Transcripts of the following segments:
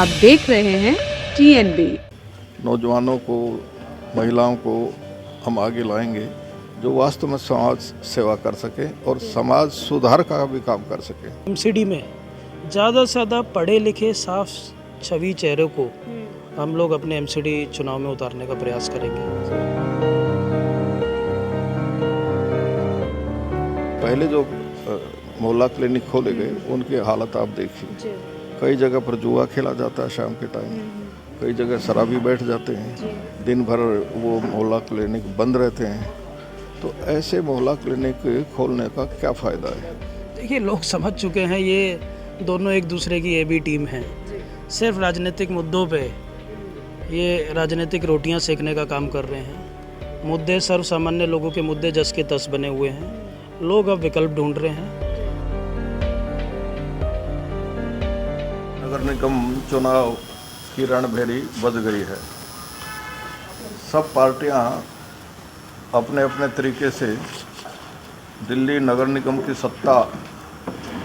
आप देख रहे हैं TNB। नौजवानों को, महिलाओं को हम आगे लाएंगे जो वास्तव में समाज सेवा कर सके और समाज सुधार का भी काम कर सके। एमसीडी में ज़्यादा से ज़्यादा पढ़े लिखे साफ छवि चेहरे को हम लोग अपने एमसीडी चुनाव में उतारने का प्रयास करेंगे। पहले जो मोहल्ला क्लिनिक खोले गए उनकी हालत आप देखिए, कई जगह पर जुआ खेला जाता है शाम के टाइम, कई जगह शराबी बैठ जाते हैं, दिन भर वो मोहल्ला क्लिनिक बंद रहते हैं। तो ऐसे मोहल्ला क्लिनिक खोलने का क्या फ़ायदा है? देखिए, लोग समझ चुके हैं ये दोनों एक दूसरे की ए बी टीम है। सिर्फ राजनीतिक मुद्दों पे ये राजनीतिक रोटियां सेकने का काम कर रहे हैं। मुद्दे सर्व सामान्य लोगों के मुद्दे जस के तस बने हुए हैं। लोग अब विकल्प ढूंढ रहे हैं। नगर निगम चुनाव की रणभेरी बज गई है। सब पार्टियां अपने अपने तरीके से दिल्ली नगर निगम की सत्ता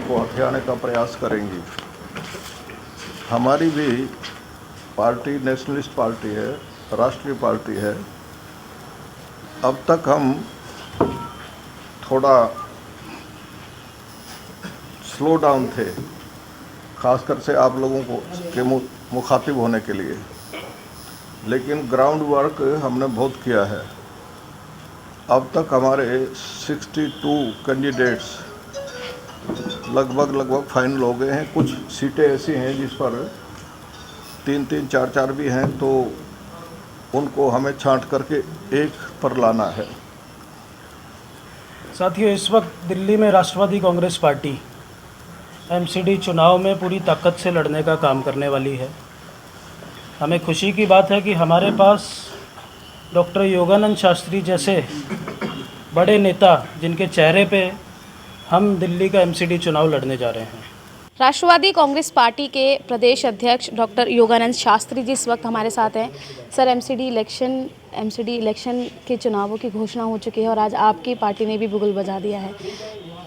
को हथियाने का प्रयास करेंगी। हमारी भी पार्टी नेशनलिस्ट पार्टी है, राष्ट्रीय पार्टी है। अब तक हम थोड़ा स्लो डाउन थे, खासकर से आप लोगों को के मुखातिब होने के लिए, लेकिन ग्राउंड वर्क हमने बहुत किया है। अब तक हमारे 62 कैंडिडेट्स लगभग फाइनल हो गए हैं। कुछ सीटें ऐसी हैं जिस पर 3-3, 4-4 भी हैं, तो उनको हमें छांट करके एक पर लाना है। साथियों, इस वक्त दिल्ली में राष्ट्रवादी कांग्रेस पार्टी एमसीडी चुनाव में पूरी ताकत से लड़ने का काम करने वाली है। हमें खुशी की बात है कि हमारे पास डॉक्टर योगानंद शास्त्री जैसे बड़े नेता, जिनके चेहरे पे हम दिल्ली का एमसीडी चुनाव लड़ने जा रहे हैं। राष्ट्रवादी कांग्रेस पार्टी के प्रदेश अध्यक्ष डॉक्टर योगानंद शास्त्री जी इस वक्त हमारे साथ हैं। सर, एमसीडी इलेक्शन के चुनावों की घोषणा हो चुकी है और आज आपकी पार्टी ने भी बुगल बजा दिया है।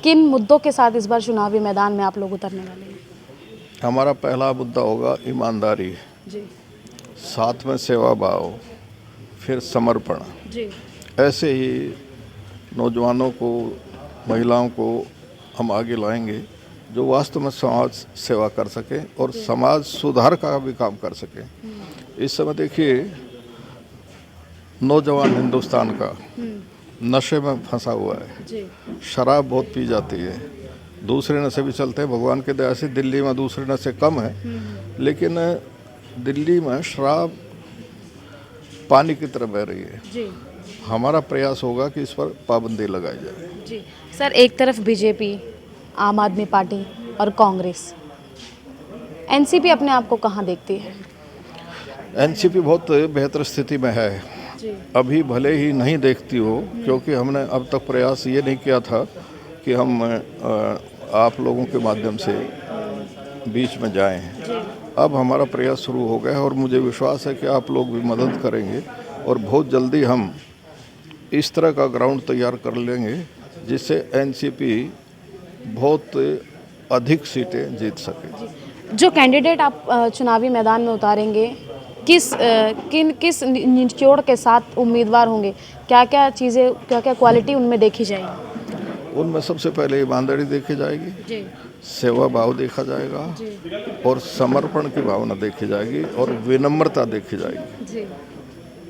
किन मुद्दों के साथ इस बार चुनावी मैदान में आप लोग उतरने वाले हैं? हमारा पहला मुद्दा होगा ईमानदारी जी, साथ में सेवा भाव, फिर समर्पण। जी, ऐसे ही नौजवानों को, महिलाओं को हम आगे लाएंगे जो वास्तव में समाज सेवा कर सके और समाज सुधार का भी काम कर सके। इस समय देखिए, नौजवान हिंदुस्तान का नशे में फंसा हुआ है। जी, शराब बहुत पी जाती है, दूसरे नशे भी चलते हैं। भगवान के दया से दिल्ली में दूसरे नशे कम है, लेकिन दिल्ली में शराब पानी की तरह बह रही है। जी, हमारा प्रयास होगा कि इस पर पाबंदी लगाई जाए। जी। सर, एक तरफ बीजेपी, आम आदमी पार्टी और कांग्रेस, एनसीपी अपने आप को कहाँ देखती है? एनसीपी बहुत बेहतर स्थिति में है। जी, अभी भले ही नहीं देखती हो, क्योंकि हमने अब तक प्रयास ये नहीं किया था कि हम आप लोगों के माध्यम से बीच में जाएं। अब हमारा प्रयास शुरू हो गया है और मुझे विश्वास है कि आप लोग भी मदद करेंगे और बहुत जल्दी हम इस तरह का ग्राउंड तैयार कर लेंगे जिससे एनसीपी बहुत अधिक सीटें जीत सके। जो कैंडिडेट आप चुनावी मैदान में उतारेंगे, किस निचोड़ के साथ उम्मीदवार होंगे? क्या क्या चीज़ें, क्या क्या क्वालिटी उनमें देखी जाएगी? उनमें सबसे पहले ईमानदारी देखी जाएगी, जी, सेवा भाव देखा जाएगा, जी, और समर्पण की भावना देखी जाएगी और विनम्रता देखी जाएगी। जी,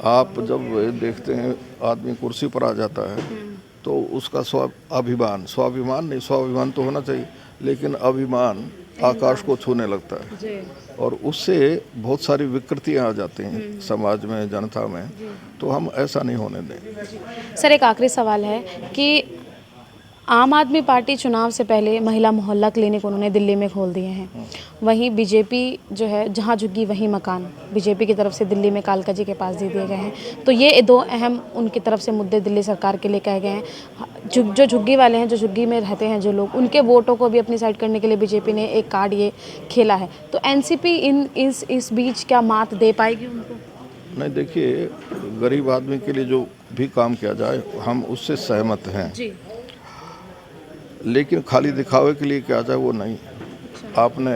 आप जब देखते हैं आदमी कुर्सी पर आ जाता है तो उसका स्वाभिमान तो होना चाहिए, लेकिन अभिमान आकाश को छूने लगता है जी, और उससे बहुत सारी विकृतियां आ जाती हैं समाज में, जनता में। तो हम ऐसा नहीं होने दें। सर, एक आखिरी सवाल है कि आम आदमी पार्टी चुनाव से पहले महिला मोहल्ला क्लिनिक उन्होंने दिल्ली में खोल दिए हैं। वहीं बीजेपी जो है, जहां झुग्गी वहीं मकान, बीजेपी की तरफ से दिल्ली में कालका जी के पास दे दिए गए हैं। तो ये दो अहम उनकी तरफ से मुद्दे दिल्ली सरकार के लिए कहे गए हैं। जो झुग्गी वाले हैं, जो झुग्गी में रहते हैं जो लोग, उनके वोटों को भी अपनी साइड करने के लिए बीजेपी ने एक कार्ड ये खेला है। तो एनसीपी इस बीच क्या मात दे पाएगी उनको? नहीं, देखिए, गरीब आदमी के लिए जो भी काम किया जाए हम उससे सहमत हैं, जी, लेकिन खाली दिखावे के लिए किया जाए वो नहीं। अच्छा, आपने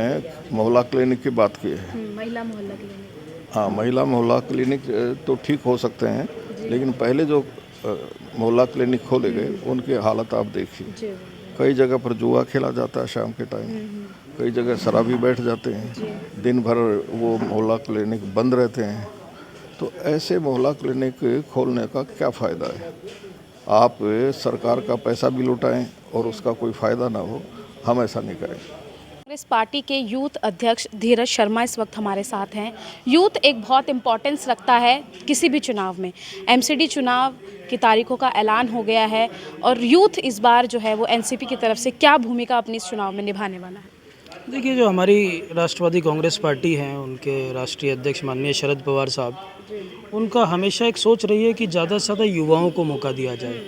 मोहल्ला क्लिनिक की बात की है। महिला मोहल्ला क्लिनिक। हाँ, महिला मोहल्ला क्लिनिक तो ठीक हो सकते हैं, लेकिन पहले जो मोहल्ला क्लिनिक खोले गए उनकी हालत आप देखिए। कई जगह पर जुआ खेला जाता है शाम के टाइम, कई जगह शराबी बैठ जाते हैं, दिन भर वो मोहल्ला क्लिनिक बंद रहते हैं। तो ऐसे मोहल्ला क्लिनिक खोलने का क्या फ़ायदा है? आप सरकार का पैसा भी लुटाएं और उसका कोई फ़ायदा ना हो, हम ऐसा नहीं करेंगे। कांग्रेस पार्टी के यूथ अध्यक्ष धीरज शर्मा इस वक्त हमारे साथ हैं। यूथ एक बहुत इम्पोर्टेंस रखता है किसी भी चुनाव में। एमसीडी चुनाव की तारीखों का ऐलान हो गया है और यूथ इस बार जो है वो एनसीपी की तरफ से क्या भूमिका अपनी इस चुनाव में निभाने वाला है? देखिए, जो हमारी राष्ट्रवादी कांग्रेस पार्टी है, उनके राष्ट्रीय अध्यक्ष माननीय शरद पवार साहब, उनका हमेशा एक सोच रही है कि ज़्यादा से ज़्यादा युवाओं को मौका दिया जाए।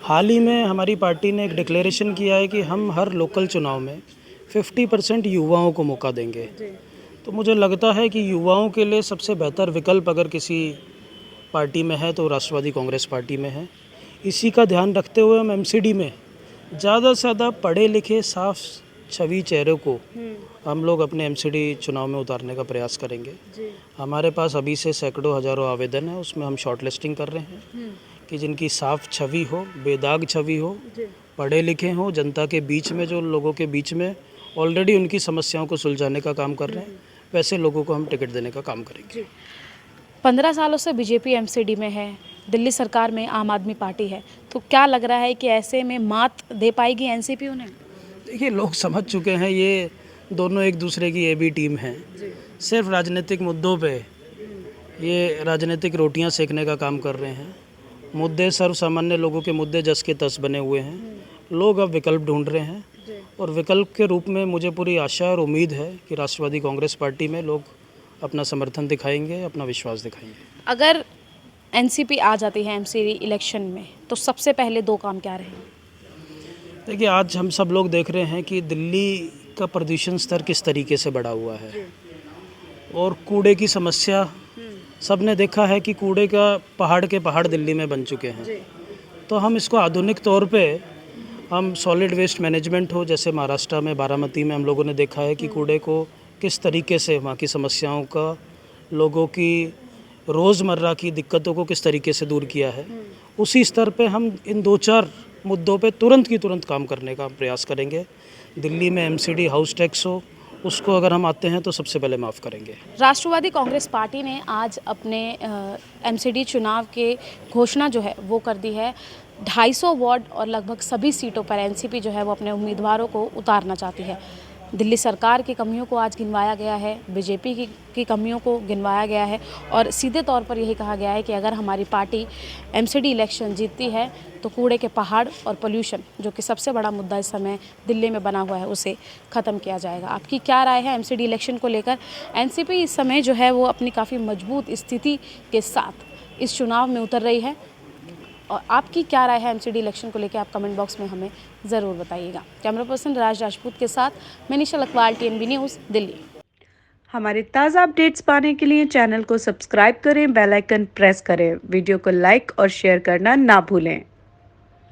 हाल ही में हमारी पार्टी ने एक डिक्लेरेशन किया है कि हम हर लोकल चुनाव में 50% युवाओं को मौका देंगे। तो मुझे लगता है कि युवाओं के लिए सबसे बेहतर विकल्प अगर किसी पार्टी में है तो राष्ट्रवादी कांग्रेस पार्टी में है। इसी का ध्यान रखते हुए हम एमसीडी में ज़्यादा से ज़्यादा पढ़े लिखे साफ छवि चेहरे को हम लोग अपने एमसीडी चुनाव में उतारने का प्रयास करेंगे। हमारे पास अभी से सैकड़ों हज़ारों आवेदन है, उसमें हम शॉर्ट लिस्टिंग कर रहे हैं कि जिनकी साफ छवि हो, बेदाग छवि हो, पढ़े लिखे हों, जनता के बीच में, जो लोगों के बीच में ऑलरेडी उनकी समस्याओं को सुलझाने का काम कर रहे हैं, वैसे लोगों को हम टिकट देने का काम करेंगे। 15 सालों से बीजेपी एमसीडी में है, दिल्ली सरकार में आम आदमी पार्टी है, तो क्या लग रहा है कि ऐसे में मात दे पाएगी एनसीपी उन्हें? देखिए, लोग समझ चुके हैं ये दोनों एक दूसरे की AB टीम है। सिर्फ राजनीतिक मुद्दों पे ये राजनीतिक रोटियां सेकने का काम कर रहे हैं। मुद्दे सर्वसामान्य लोगों के मुद्दे जस के तस बने हुए हैं। लोग अब विकल्प ढूंढ रहे हैं और विकल्प के रूप में मुझे पूरी आशा और उम्मीद है कि राष्ट्रवादी कांग्रेस पार्टी में लोग अपना समर्थन दिखाएंगे, अपना विश्वास दिखाएंगे। अगर एनसीपी आ जाती है एमसीडी इलेक्शन में तो सबसे पहले 2 काम क्या रहेंगे? देखिए, आज हम सब लोग देख रहे हैं कि दिल्ली का प्रदूषण स्तर किस तरीके से बढ़ा हुआ है और कूड़े की समस्या सबने देखा है कि कूड़े का पहाड़ के पहाड़ दिल्ली में बन चुके हैं। तो हम इसको आधुनिक तौर पे हम सॉलिड वेस्ट मैनेजमेंट हो, जैसे महाराष्ट्र में बारामती में हम लोगों ने देखा है कि कूड़े को किस तरीके से वहाँ की समस्याओं का, लोगों की रोज़मर्रा की दिक्कतों को किस तरीके से दूर किया है, उसी स्तर पे हम इन 2-4 मुद्दों पे तुरंत की तुरंत काम करने का प्रयास करेंगे। दिल्ली में एमसीडी हाउस टैक्स हो, उसको अगर हम आते हैं तो सबसे पहले माफ़ करेंगे। राष्ट्रवादी कांग्रेस पार्टी ने आज अपने एमसीडी चुनाव के घोषणा जो है वो कर दी है। 250 वार्ड और लगभग सभी सीटों पर एनसीपी जो है वो अपने उम्मीदवारों को उतारना चाहती है। दिल्ली सरकार की कमियों को आज गिनवाया गया है, बीजेपी की कमियों को गिनवाया गया है और सीधे तौर पर यही कहा गया है कि अगर हमारी पार्टी एमसीडी इलेक्शन जीतती है तो कूड़े के पहाड़ और पोल्यूशन, जो कि सबसे बड़ा मुद्दा इस समय दिल्ली में बना हुआ है, उसे ख़त्म किया जाएगा। आपकी क्या राय है एमसीडी इलेक्शन को लेकर? एनसीपी इस समय जो है वो अपनी काफ़ी मजबूत स्थिति के साथ इस चुनाव में उतर रही है और आपकी क्या राय है एमसीडी इलेक्शन को लेकर? आप कमेंट बॉक्स में हमें ज़रूर बताइएगा। कैमरा पर्सन राज राजपूत के साथ मैं निशा लखवाल, TNB न्यूज़, दिल्ली। हमारे ताज़ा अपडेट्स पाने के लिए चैनल को सब्सक्राइब करें, बेल आइकन प्रेस करें, वीडियो को लाइक और शेयर करना ना भूलें।